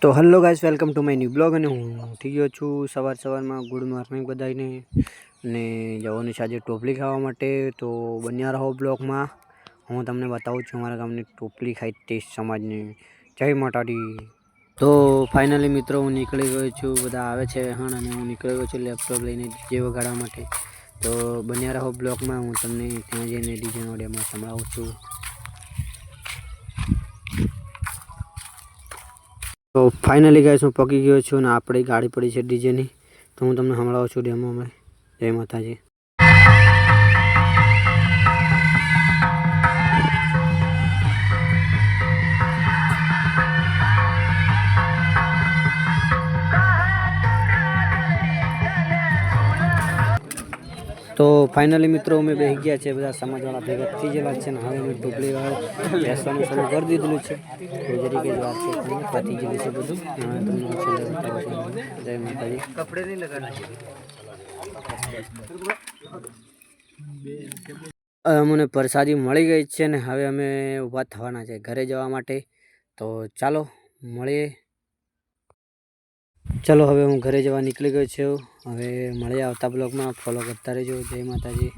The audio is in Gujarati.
તો hello guys, welcome to my new blog. અને હું ઉઠી ગયો છું સવારમાં. ગુડ મોર્નિંગ બધાને. અને જવાનું છે આજે ટોપલી ખાવા માટે. તો બન્યા રહો બ્લોગમાં. હું તમને બતાવું છું અમારા ગામની ટોપલી ખાઈ ટેસ્ટ સમાજની. જય માતાજી. તો ફાઇનલી મિત્રો હું નીકળી ગયો છું. બધા આવે છે અને હું નીકળી ગયો છું લેપટોપ લઈને ડીજે વગાડવા માટે. તો બન્યા રહો બ્લોગમાં. હું તમને ત્યાં જઈને ડીજેનો ડેમો સંભળાવું છું. તો ફાઇનલી ગાઈસ હું પકી ગયો છું અને આપણી ગાડી પડી છે ડીજેની. તો હું તમને સંભળાવું છું ડેમો અમે. જય માતાજી. તો ફાઇનલી મિત્રો અમે બેસી ગયા છે. બધા સમાજવાળા ભેગા થઈ ગયેલા છે ને હવે અમે ટોપલી બેસવાનું શરૂ કરી દીધેલું છે. તો જરીકે જ વાત છે, પતી ગયેલું છે બધું. તમને છેલ્લે બતાવું છું. જય માતાજી. કપડે નહીં લગાડના. અમને પ્રસાદી મળી ગઈ છે ને હવે અમે ઊભા થવાના છે ઘરે જવા માટે. તો ચાલો મળીએ. ચલો હવે હું ઘરે જવા નીકળી ગયો છું. હવે મળીએ આવતા બ્લોગમાં. ફોલો કરતા રહેજો. જય માતાજી.